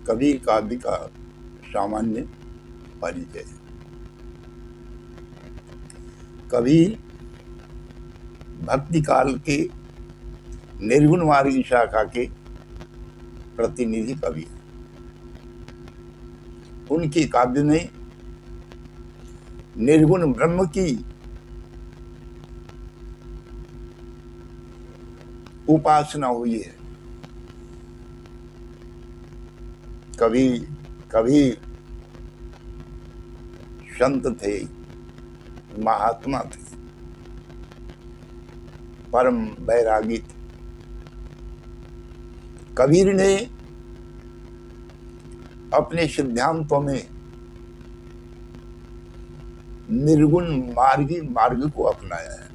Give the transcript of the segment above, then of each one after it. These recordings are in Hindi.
कबीर काव्य का सामान्य परिचय। कबीर भक्ति काल के निर्गुण मार्गी शाखा के प्रतिनिधि कवि हैं। उनके काव्य में निर्गुण ब्रह्म की उपासना हुई है। कबीर संत थे, महात्मा थे, परम बैरागी थे। कबीर ने अपने सिद्धांतों में निर्गुण मार्गी मार्ग को अपनाया है।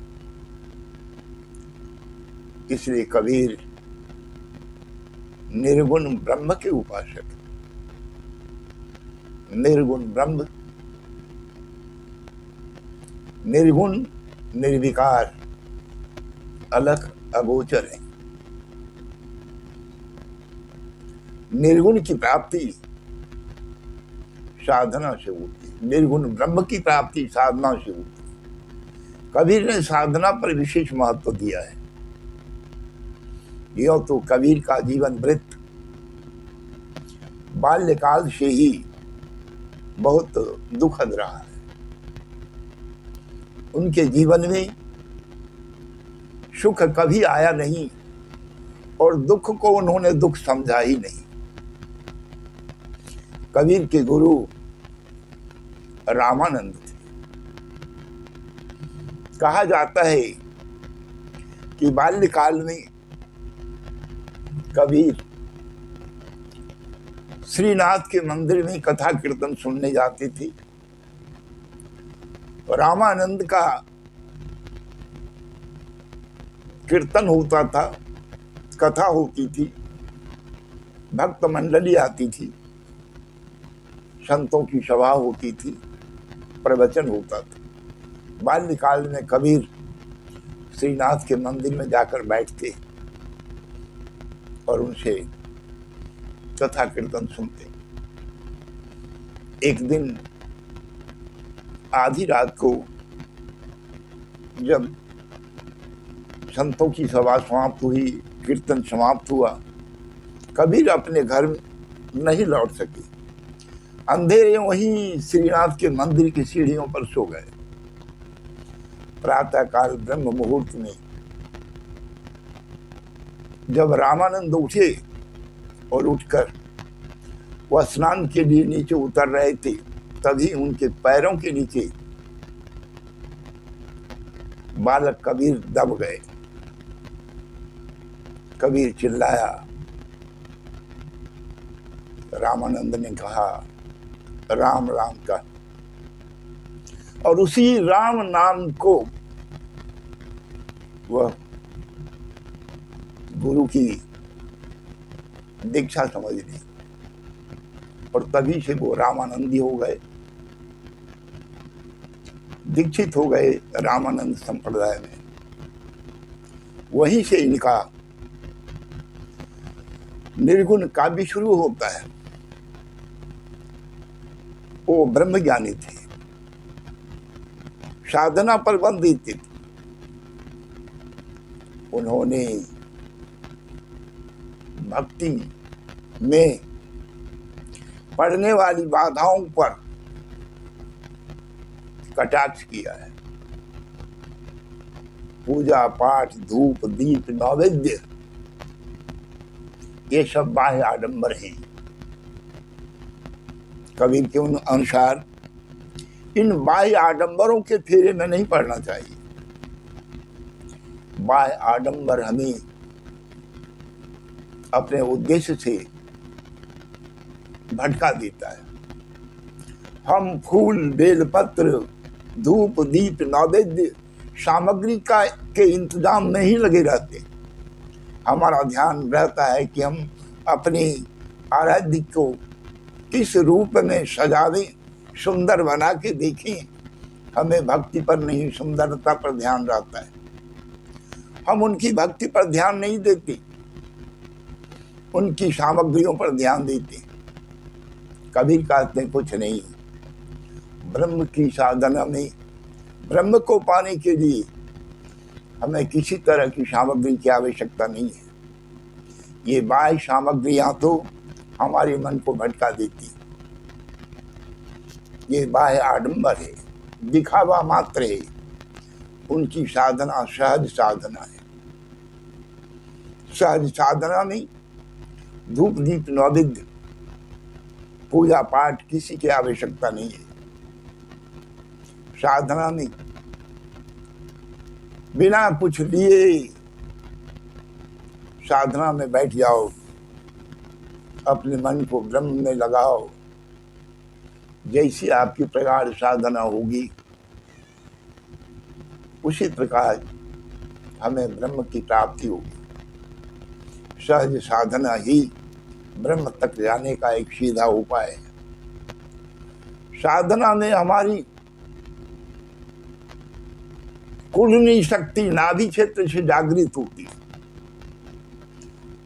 इसलिए कबीर निर्गुण ब्रह्म के उपासक। निर्गुण ब्रह्म, निर्गुण निर्विकार, अलख अगोचर है। निर्गुण की प्राप्ति साधना से होती है। निर्गुण ब्रह्म की प्राप्ति साधना से होती है। कबीर ने साधना पर विशेष महत्व दिया है। यह तो कबीर का जीवन वृत्त बाल्यकाल से ही बहुत दुखद रहा है। उनके जीवन में सुख कभी आया नहीं और दुख को उन्होंने दुख समझा ही नहीं। कबीर के गुरु रामानंद थे। कहा जाता है कि बाल्यकाल में कबीर श्रीनाथ के मंदिर में कथा कीर्तन सुनने जाते थे। रामानंद का कीर्तन होता था, कथा होती थी, भक्त मंडली आती थी, संतों की सभा होती थी, प्रवचन होता था। बाल्यकाल में कबीर श्रीनाथ के मंदिर में जाकर बैठते और उनसे कथा कीर्तन सुनते। एक दिन आधी रात को जब संतों की सभा समाप्त हुई, कीर्तन समाप्त हुआ, कबीर अपने घर नहीं लौट सके। अंधेरे वहीं श्रीनाथ के मंदिर की सीढ़ियों पर सो गए। प्रातःकाल ब्रह्म मुहूर्त में जब रामानंद उठे और उठकर वह स्नान के लिए नीचे उतर रहे थे, तभी उनके पैरों के नीचे बालक कबीर दब गए। कबीर चिल्लाया। रामानंद ने कहा, राम राम का, और उसी राम नाम को वह गुरु की दीक्षा समझ ली और तभी से वो रामानंदी हो गए, दीक्षित हो गए रामानंद संप्रदाय में। वहीं से इनका निर्गुण काव्य शुरू होता है। वो ब्रह्म ज्ञानी थे, साधना पर बल देते थे। उन्होंने भक्ति में पड़ने वाली बाधाओं पर कटाक्ष किया है। पूजा पाठ, धूप दीप, नैवेद्य, ये सब बाह्य आडंबर हैं। कबीर के अनुसार इन बाह्य आडंबरों के फेरे में नहीं पड़ना चाहिए। बाह्य आडंबर हमें अपने उद्देश्य से भटका देता है। हम फूल, बेलपत्र, धूप दीप, नैवेद्य सामग्री के इंतजाम में ही लगे रहते। हमारा ध्यान रहता है कि हम अपनी आराध्य को किस रूप में सजावें, सुंदर बना के देखें। हमें भक्ति पर नहीं, सुंदरता पर ध्यान रहता है। हम उनकी भक्ति पर ध्यान नहीं देते, उनकी सामग्रियों पर ध्यान देते। कबीर कहते हैं कुछ नहीं, ब्रह्म की साधना में ब्रह्म को पाने के लिए हमें किसी तरह की सामग्री की आवश्यकता नहीं है। ये बाह्य सामग्रियां तो हमारे मन को भटका देती, ये बाह्य आडंबर है, दिखावा मात्र है। उनकी साधना सहज साधना है। सहज साधना में धूप दीप नैवेद्य पूजा पाठ किसी की आवश्यकता नहीं है। साधना में बिना कुछ लिए साधना में बैठ जाओ, अपने मन को ब्रह्म में लगाओ। जैसी आपकी प्रगाढ़ साधना होगी उसी प्रकार हमें ब्रह्म की प्राप्ति होगी। सहज साधना ही ब्रह्म तक जाने का एक सीधा उपाय है। साधना में हमारी कुंडलिनी शक्ति नाभि क्षेत्र से जागृत होती है,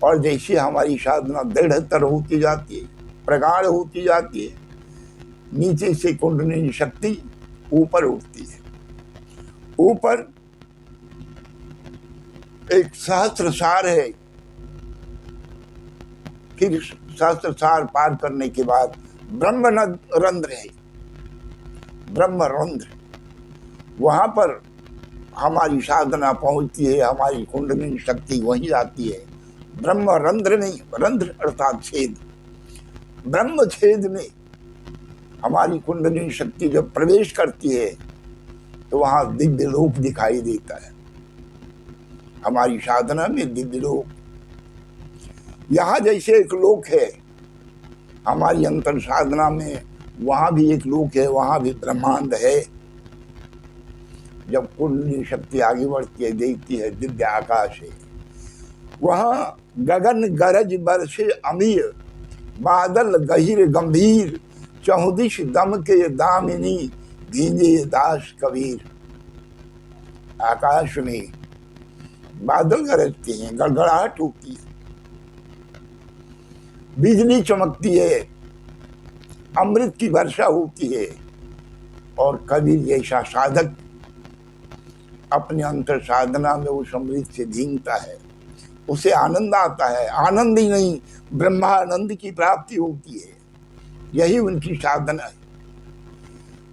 और जैसे हमारी साधना दृढ़तर होती जाती है, प्रगाढ़ होती जाती है, नीचे से कुंडलिनी शक्ति ऊपर उठती है। ऊपर एक सहस्त्रसार है, फिर सहस्त्रसार पार करने के बाद ब्रह्म रंध्र है, ब्रह्म रंध्र, वहां पर हमारी साधना पहुंचती है, हमारी कुंडलिनी शक्ति वहीं आती है। ब्रह्म रंध्र नहीं, रंध्र अर्थात छेद, ब्रह्म छेद में हमारी कुंडलिनी शक्ति जब प्रवेश करती है तो वहां दिव्य लोक दिखाई देता है। हमारी साधना में दिव्य लोक, यहाँ जैसे एक लोक है, हमारी अंतर साधना में वहां भी एक लोक है, वहां भी ब्रह्मांड है। जब कुंडलिनी शक्ति आगे बढ़ती है, देखती है दिव्य आकाश है, वहां गगन गरज बरसे अमीर, बादल गहिर गंभीर, चौदिश दम के दामिनी, भींजे दास कबीर। आकाश में बादल गरजते हैं, गड़गड़ाहट होती है, बिजली चमकती है, अमृत की वर्षा होती है, और कबीर जैसा साधक अपने अंतर साधना में उस अमृत से झींकता है, उसे आनंद आता है। आनंद ही नहीं, ब्रह्मानंद की प्राप्ति होती है। यही उनकी साधना है।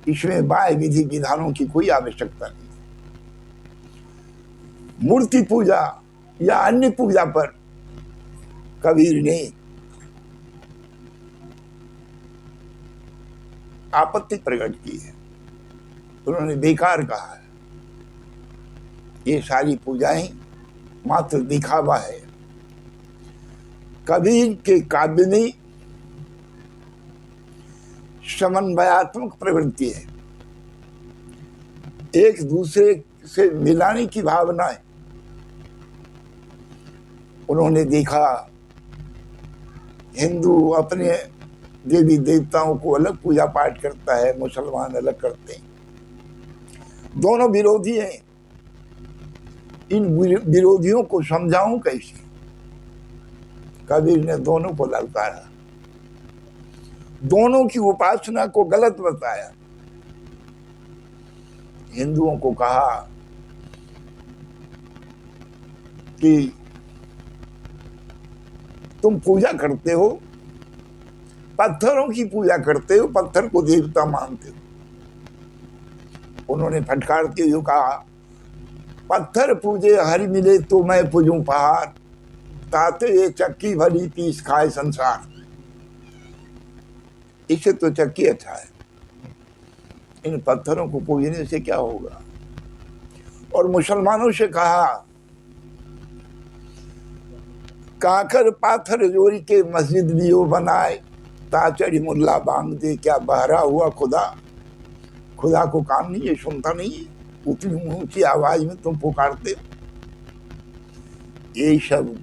इसमें बाह्य विधि विधानों की कोई आवश्यकता नहीं। मूर्ति पूजा या अन्य पूजा पर कबीर ने आपत्ति प्रकट की है। उन्होंने बेकार कहा है, ये सारी पूजाएं मात्र दिखावा है। कबीर के काव्य में समन्वयात्मक प्रवृत्ति है, एक दूसरे से मिलाने की भावना है। उन्होंने देखा हिंदू अपने देवी देवताओं को अलग पूजा पाठ करता है, मुसलमान अलग करते हैं, दोनों विरोधी हैं। इन विरोधियों को समझाऊं कैसे? कबीर ने दोनों को ललकारा, दोनों की उपासना को गलत बताया। हिंदुओं को कहा कि तुम पूजा करते हो, पत्थरों की पूजा करते हो, पत्थर को देवता मानते हो। उन्होंने फटकारते हुए कहा, पत्थर पूजे हरि मिले तो मैं पूजूं पहाड़, ताते ये चक्की भली पीस खाए संसार। इससे तो चक्की अच्छा है, इन पत्थरों को पूजने से क्या होगा? और मुसलमानों से कहा, काकर पाथर जोरी के मस्जिद लियो बनाए, ताचड़ी मुल्ला बांग दे, क्या बहरा हुआ खुदा? खुदा को काम नहीं है, सुनता नहीं है, उतनी ऊंची आवाज में तुम पुकारते हो। ये सब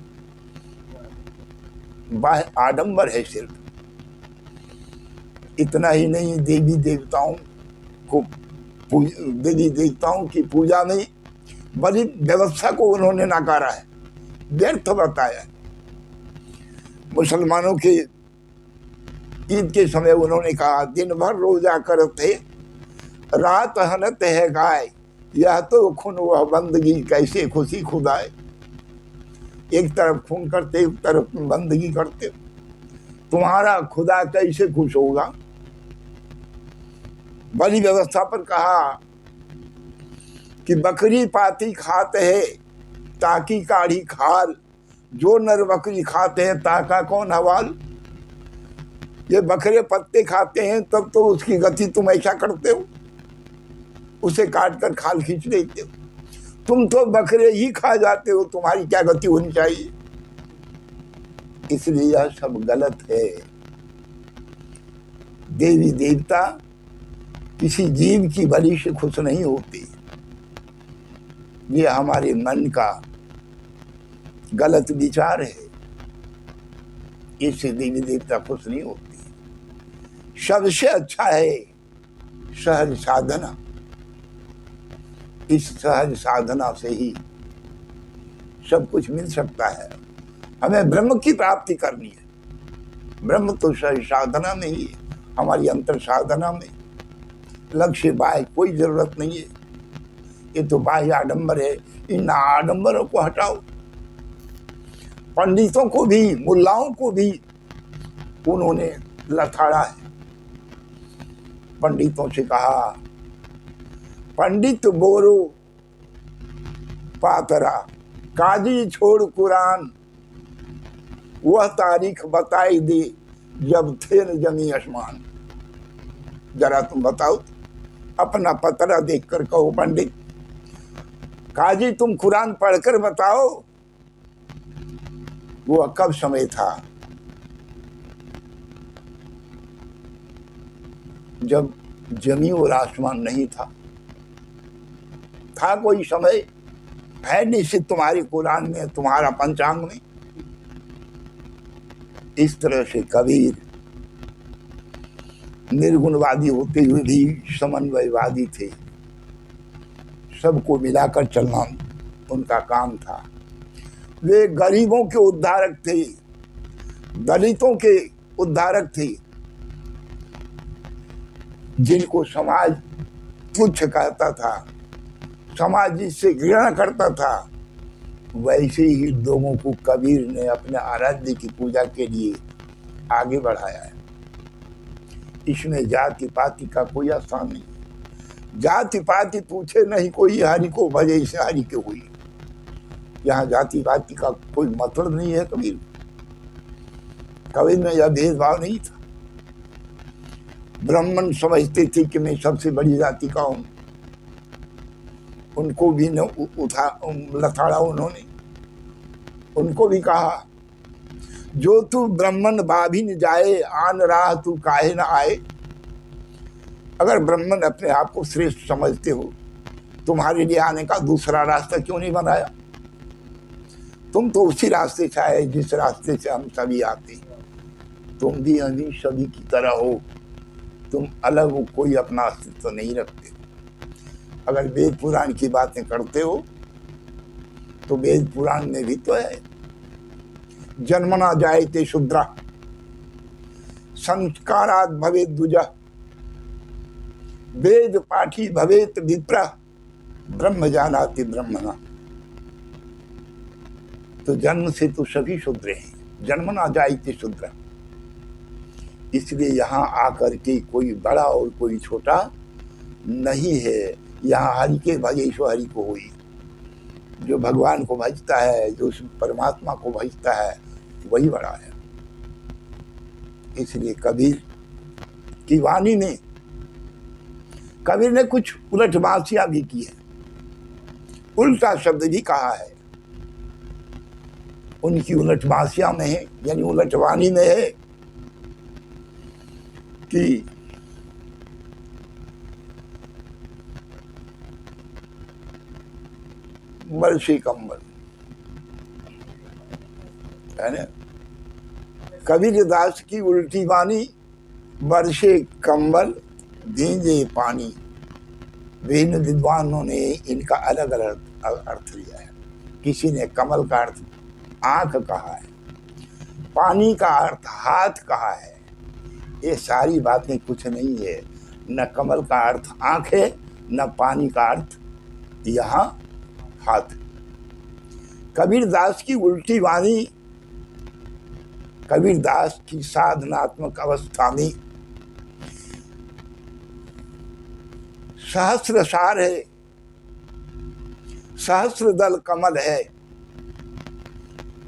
बाह्य आडंबर है सिर्फ। इतना ही नहीं, देवी देवताओं की पूजा में बड़ी व्यवस्था को उन्होंने नकारा है, व्यर्थ बताया। मुसलमानों के ईद के समय उन्होंने कहा, दिन भर रोजा करते रात हनत है गाय, यह तो खून वह बंदगी कैसे खुशी खुदाए। एक तरफ खून करते एक तरफ बंदगी करते, तुम्हारा खुदा कैसे खुश होगा। बलि व्यवस्था पर कहा कि बकरी पाती खाते है ताकि काढ़ी खाल, जो नर बकरी खाते हैं ताका कौन हवाल। ये बकरे पत्ते खाते हैं तब तो उसकी गति तुम ऐसा करते हो, उसे काट कर खाल खींच देते हो। तुम तो बकरे ही खा जाते हो, तुम्हारी क्या गति होनी चाहिए। इसलिए यह सब गलत है। देवी देवता किसी जीव की बलि से खुश नहीं होते। ये हमारे मन का गलत विचार है, इससे देवी देवता खुश नहीं होते। सबसे अच्छा है सहज साधना। इस सहज साधना से ही सब कुछ मिल सकता है। हमें ब्रह्म की प्राप्ति करनी है। ब्रह्म तो सहज साधना में ही है, हमारी अंतर साधना में। लक्ष्य बाह्य कोई जरूरत नहीं है। ये तो बाह्य आडंबर है, इन आडंबरों को हटाओ। पंडितों को भी, मुल्लाओं को भी उन्होंने लथाड़ा है। पंडितों से कहा, पंडित बोरो पातरा, काजी छोड़ कुरान, वह तारीख बताई दे जब थे न जमी आसमान। जरा तुम बताओ, अपना पतरा देखकर कहो पंडित, काजी तुम कुरान पढ़कर बताओ वो कब समय था जब जमी और आसमान नहीं था। था कोई समय? है निश्चित तुम्हारी कुरान में, तुम्हारा पंचांग में। इस तरह से कबीर निर्गुणवादी होते हुए भी समन्वयवादी थे। सबको मिलाकर चलना उनका काम था। वे गरीबों के उद्धारक थे, दलितों के उद्धारक थे। जिनको समाज तुच्छ कहता था, समाज जिससे घृणा करता था, वैसे ही लोगों को कबीर ने अपने आराध्य की पूजा के लिए आगे बढ़ाया है। इसमें जाति पाति का कोई स्थान नहीं। जाति पाति पूछे नहीं कोई, हरि को भजे इसे हरि के हुई। यहाँ जाति पाति का कोई मतलब नहीं है। कबीर में यह भेदभाव नहीं था। ब्राह्मण समझते थे कि मैं सबसे बड़ी जाति का हूं, उनको भी न लथाड़ा उन्होंने। उनको भी कहा, जो तू ब्राह्मण बाभिन जाए, आन राह तू काहे न आए। अगर ब्राह्मण अपने आप को श्रेष्ठ समझते हो, तुम्हारे लिए आने का दूसरा रास्ता क्यों नहीं बनाया। तुम तो उसी रास्ते से आए जिस रास्ते से हम सभी आते हैं। तुम भी हमें सभी की तरह हो, तुम अलग हो, कोई अपना अस्तित्व नहीं रखते। अगर वेद पुराण की बातें करते हो तो वेद पुराण में भी तो है, जन्मना जायते शूद्रा, संस्कारात् भवेत् द्विजा, वेद पाठी भवेत् विप्रा, ब्रह्म जानाति ब्रह्मणा। तो जन्म से तो सभी शूद्र हैं, जन्मना जायते शूद्रा। इसलिए यहाँ आकर के कोई बड़ा और कोई छोटा नहीं है। यहाँ हरि के भजे सो हरि को हुई। जो भगवान को भजता है, जो परमात्मा को भजता है, वही बड़ा है। इसलिए कबीर की वाणी में कबीर ने कुछ उलट बासियां भी की है, उल्टा शब्द भी कहा है। उनकी उलट बासियां में है, यानी उलट वाणी में है कि बरसी कंबल है ना। कबीर दास की उल्टी वाणी, बरसे कंबल भींजे पानी। विभिन्न विद्वानों ने इनका अलग अलग अर्थ लिया है। किसी ने कमल का अर्थ आंख कहा है, पानी का अर्थ हाथ कहा है, ये सारी बातें कुछ नहीं है। न कमल का अर्थ आंख है, न पानी का अर्थ यहाँ हाथ। कबीरदास की उल्टी वाणी, कबीरदास की साधनात्मक अवस्था में सहस्र सार है, सहस्र दल कमल है।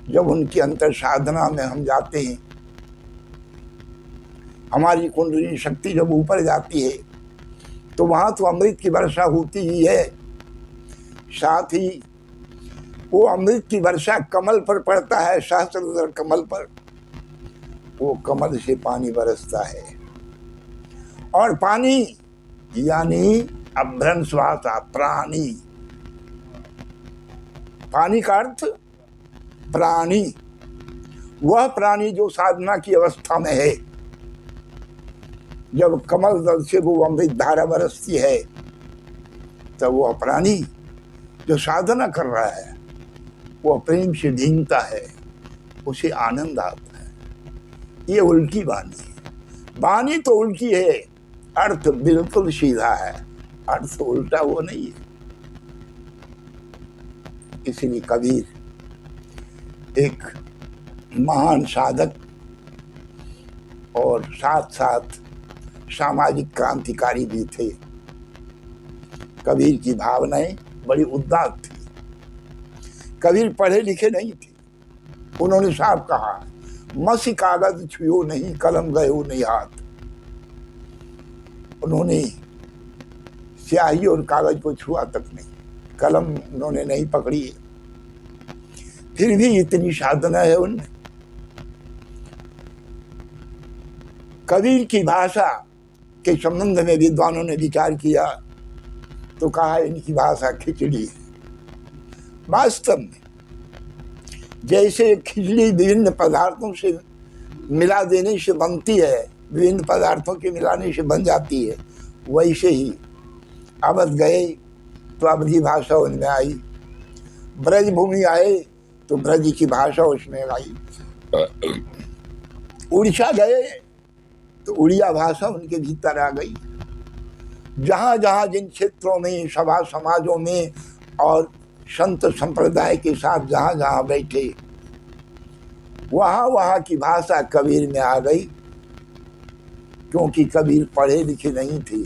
जब उनकी अंतर साधना में हम जाते हैं, हमारी कुंडली शक्ति जब ऊपर जाती है, तो वहां तो अमृत की वर्षा होती ही है, साथ ही वो अमृत की वर्षा कमल पर पड़ता है, सहस्र कमल पर। वो कमल से पानी बरसता है, और पानी यानी अभ्रंशवासा प्राणी। पानी का अर्थ प्राणी, वह प्राणी जो साधना की अवस्था में है। जब कमल दल से वो अमृत धारा बरसती है, तब वह प्राणी जो साधना कर रहा है, वह प्रेम से भींगता है, उसे आनंद आता है। ये उल्टी वाणी है। वाणी तो उल्टी है, अर्थ बिल्कुल सीधा है, अर्थ उल्टा वो नहीं है। इसलिए कबीर एक महान साधक और साथ साथ सामाजिक क्रांतिकारी भी थे। कबीर की भावनाएं बड़ी उदात्त थी। कबीर पढ़े लिखे नहीं थे। उन्होंने साफ कहा, मसी कागज छुओ नहीं, कलम गयो नहीं हाथ। उन्होंने स्याही और कागज को छुआ तक नहीं, कलम उन्होंने नहीं पकड़ी है। फिर भी इतनी साधना है उनमें। कबीर की भाषा के संबंध में विद्वानों ने विचार किया तो कहा इनकी भाषा खिचड़ी है। वास्तव में जैसे खिचड़ी विभिन्न पदार्थों से मिला देने से बनती है, विभिन्न पदार्थों के मिलाने से बन जाती है, वैसे ही अवध गए तो अवधी भाषा उनमें आई, ब्रज भूमि आए तो ब्रज की भाषा उसमें आई, उड़ीसा गए तो उड़िया भाषा उनके भीतर आ गई। जहाँ जहाँ जिन क्षेत्रों में, सभा समाजों में और संत संप्रदाय के साथ जहाँ जहाँ बैठे, वहाँ वहाँ की भाषा कबीर में आ गई। क्योंकि कबीर पढ़े लिखे नहीं थे,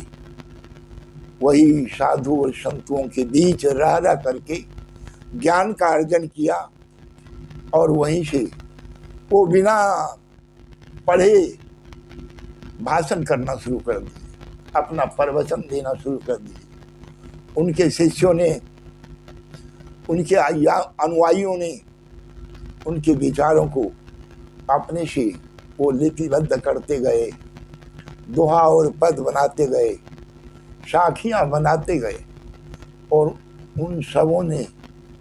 वही साधु और संतों के बीच रह रह करके ज्ञान का अर्जन किया, और वहीं से वो बिना पढ़े भाषण करना शुरू कर दिए, अपना प्रवचन देना शुरू कर दिए। उनके शिष्यों ने, उनके अनुयायियों ने उनके विचारों को अपने से वो लिपिबद्ध करते गए, दोहा और पद बनाते गए, साखियाँ बनाते गए, और उन सबों ने,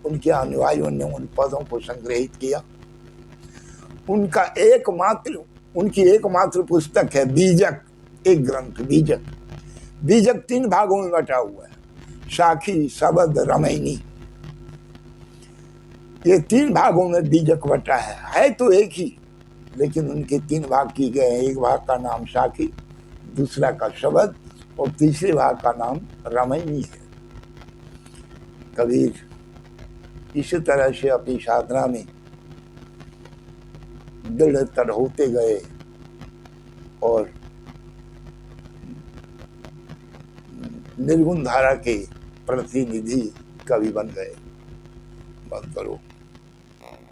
उनके अनुयायियों ने उन पदों को संग्रहित किया। उनकी एकमात्र पुस्तक है बीजक, एक ग्रंथ बीजक। बीजक 3 भागों में बटा हुआ है, साखी, शबद, रमैनी। ये 3 भागों में बीजक बटा है तो एक ही, लेकिन उनके 3 भाग किए गए हैं। एक भाग का नाम साखी, दूसरा का शबद, और तीसरे भाग का नाम रमैनी है। कबीर इसी तरह से अपनी साधना में दृढ़तर होते गए और निर्गुण धारा के प्रतिनिधि कवि बन गए। बंद करो।